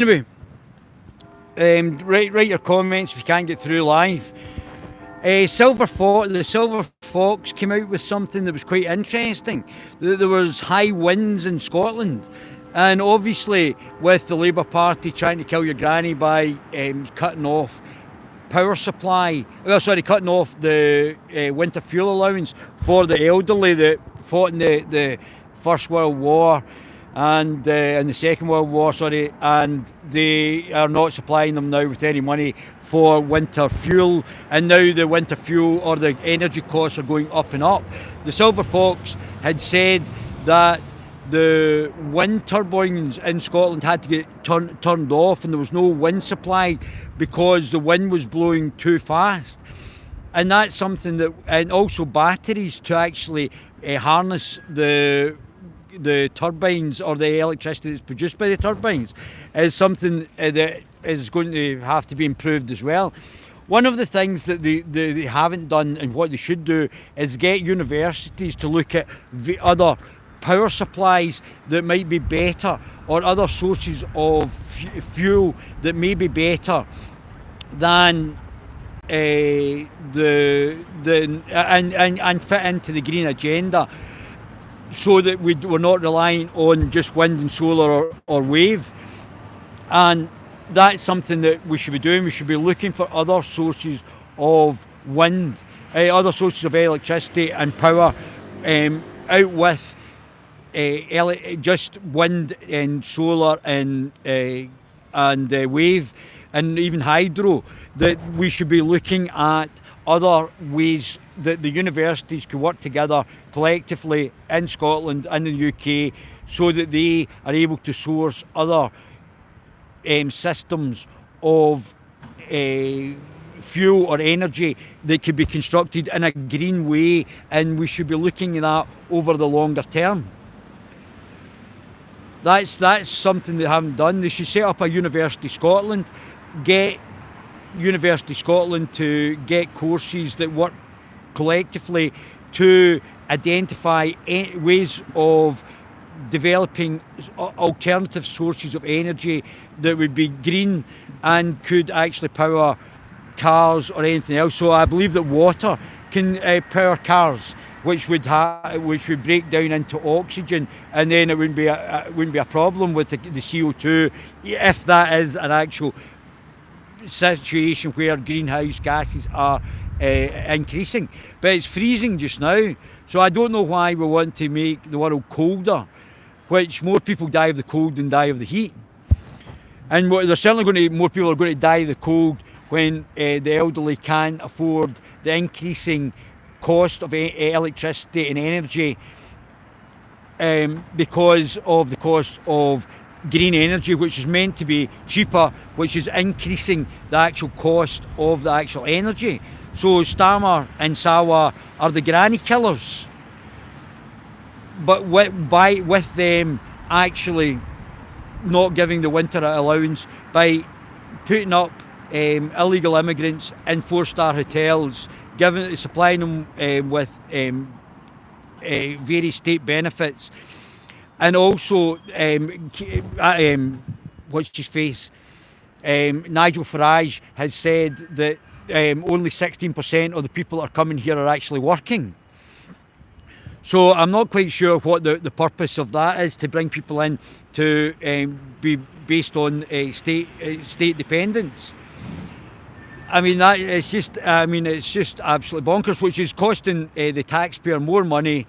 Anyway, write your comments if you can't get through live. The Silver Fox came out with something that was quite interesting. There was high winds in Scotland, and obviously with the Labour Party trying to kill your granny by cutting off power supply, cutting off the winter fuel allowance for the elderly that fought in the First World War and in the Second World War, and they are not supplying them now with any money for winter fuel, and now the winter fuel or the energy costs are going up and up. The Silver Fox had said that the wind turbines in Scotland had to get turned off, and there was no wind supply because the wind was blowing too fast. And that's something that, and also batteries to actually harness the turbines or the electricity that's produced by the turbines is something that is going to have to be improved as well. One of the things that they haven't done, and what they should do, is get universities to look at the other power supplies that might be better, or other sources of fuel that may be better than and fit into the green agenda, so that we're not relying on just wind and solar or wave. And that's something that we should be doing. We should be looking for other sources of wind, other sources of electricity and power, out with just wind and solar and wave and even hydro. That we should be looking at other ways that the universities could work together collectively in Scotland and in the UK, so that they are able to source other systems of fuel or energy that could be constructed in a green way, and we should be looking at that over the longer term. That's something they haven't done. They should set up a University Scotland, get University Scotland to get courses that work collectively to identify ways of developing alternative sources of energy that would be green and could actually power cars or anything else. So I believe that water can power cars, which would break down into oxygen, and then it wouldn't be a problem with the CO2, if that is an actual situation where greenhouse gases are increasing. But it's freezing just now, so I don't know why we want to make the world colder, which more people die of the cold than die of the heat. And there's certainly more people are going to die of the cold when the elderly can't afford the increasing cost of electricity and energy, because of the cost of green energy, which is meant to be cheaper, which is increasing the actual cost of the actual energy. So Stammer and Sawa are the granny killers, but with them actually not giving the winter allowance by putting up illegal immigrants in 4-star hotels, supplying them with various state benefits. And also, what's his face? Nigel Farage has said that only 16% of the people that are coming here are actually working. So I'm not quite sure what the purpose of that is, to bring people in to be based on state dependence. I mean, it's just absolutely bonkers, which is costing the taxpayer more money,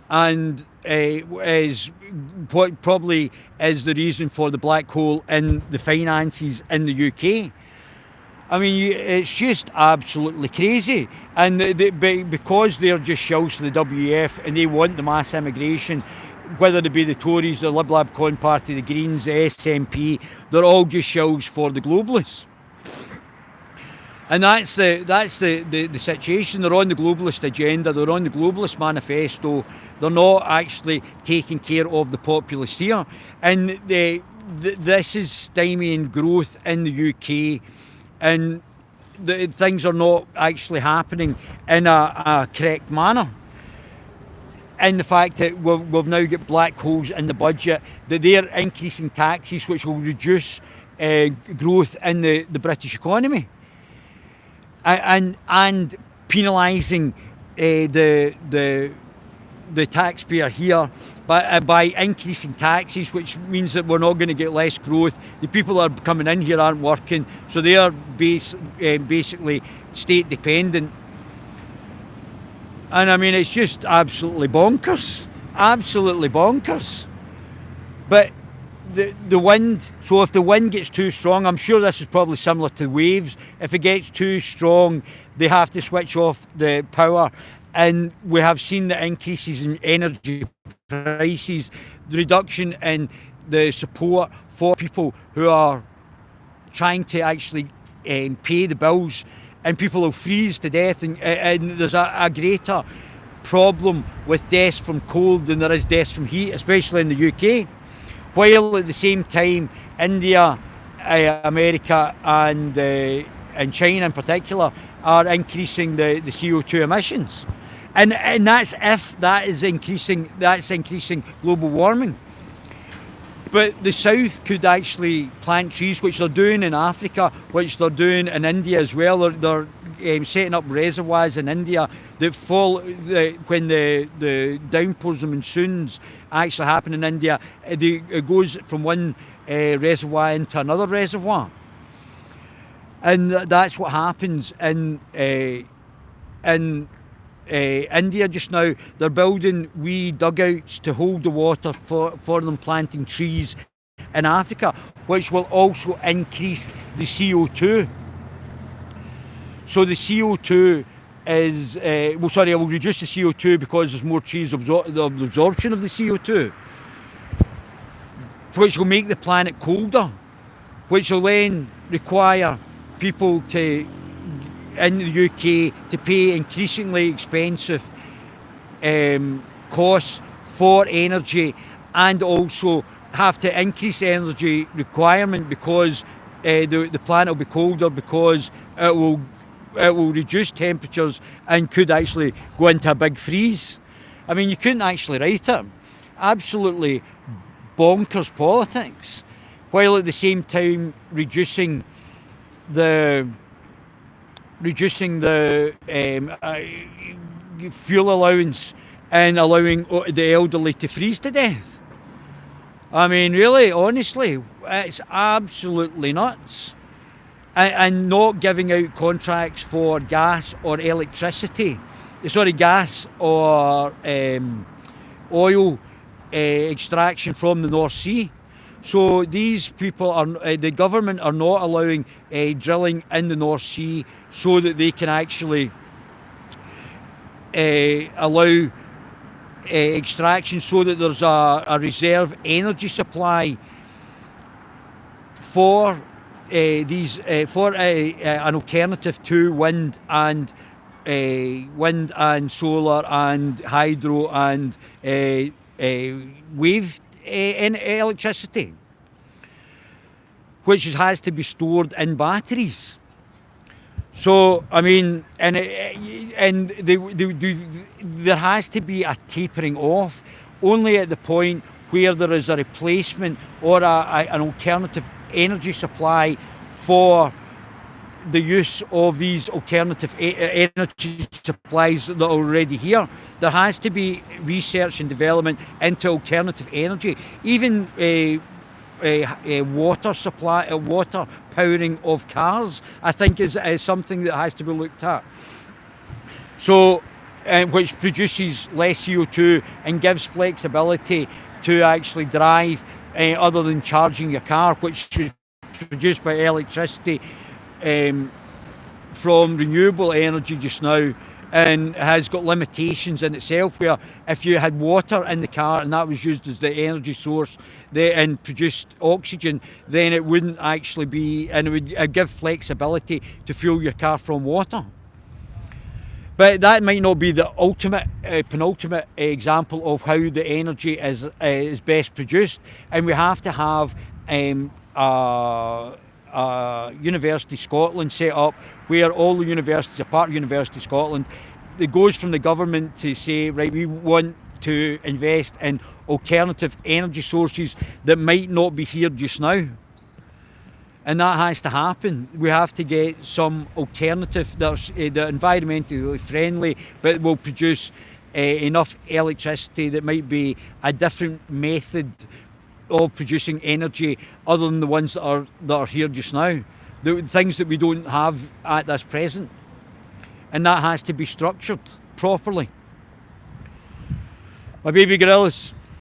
and is what probably is the reason for the black hole in the finances in the UK. I mean, it's just absolutely crazy. And because they're just shells for the WEF and they want the mass immigration, whether it be the Tories, the Lib Lab Con Party, the Greens, the SNP, they're all just shells for the globalists. And that's the situation. They're on the globalist agenda, they're on the globalist manifesto. They're not actually taking care of the populace here. And this is stymieing growth in the UK, and things are not actually happening in a correct manner. And the fact that we've now got black holes in the budget, that they're increasing taxes, which will reduce growth in the British economy, and penalising the taxpayer here by increasing taxes, which means that we're not going to get less growth. The people that are coming in here aren't working, so they are basically state dependent. And I mean, it's just absolutely bonkers. Absolutely bonkers. But the wind, so if the wind gets too strong, I'm sure this is probably similar to waves. If it gets too strong, they have to switch off the power. And we have seen the increases in energy prices, the reduction in the support for people who are trying to actually pay the bills, and people will freeze to death. And there's a greater problem with deaths from cold than there is deaths from heat, especially in the UK. While at the same time, India, America and China in particular are increasing the CO2 emissions. And that's if that is increasing, that's increasing global warming. But the South could actually plant trees, which they're doing in Africa, which they're doing in India as well. They're setting up reservoirs in India that when the downpours and monsoons actually happen in India, it goes from one reservoir into another reservoir. And that's what happens in India just now. They're building wee dugouts to hold the water for them planting trees in Africa, which will also increase the CO2. So the CO2 is, it will reduce the CO2 because there's more trees, the absorption of the CO2, which will make the planet colder, which will then require people in the UK to pay increasingly expensive costs for energy, and also have to increase energy requirement because the planet will be colder, because it will reduce temperatures and could actually go into a big freeze. I mean, you couldn't actually write it. Absolutely bonkers politics, while at the same time reducing the fuel allowance and allowing the elderly to freeze to death. I mean, really, honestly, it's absolutely nuts. And not giving out contracts for gas or electricity, gas or oil extraction from the North Sea. So these people the government are not allowing drilling in the North Sea so that they can actually allow extraction, so that there's a reserve energy supply for an alternative to wind and solar and hydro and wave electricity, which has to be stored in batteries. So I mean, there has to be a tapering off, only at the point where there is a replacement or an alternative energy supply for the use of these alternative energy supplies that are already here. There has to be research and development into alternative energy, even water supply, water powering of cars, I think is something that has to be looked at. So, which produces less CO2 and gives flexibility to actually drive other than charging your car, which is produced by electricity from renewable energy just now, and has got limitations in itself, where if you had water in the car and that was used as the energy source and produced oxygen, then it wouldn't actually be, and it would give flexibility to fuel your car from water. But that might not be the ultimate, penultimate example of how the energy is best produced, and we have to have University Scotland set up, where all the universities are part of University Scotland. It goes from the government to say, right, we want to invest in alternative energy sources that might not be here just now. and that has to happen. We have to get some alternative that's environmentally friendly, but will produce enough electricity that might be a different method of producing energy other than the ones that are here just now. The things that we don't have at this present. And that has to be structured properly. My baby gorillas,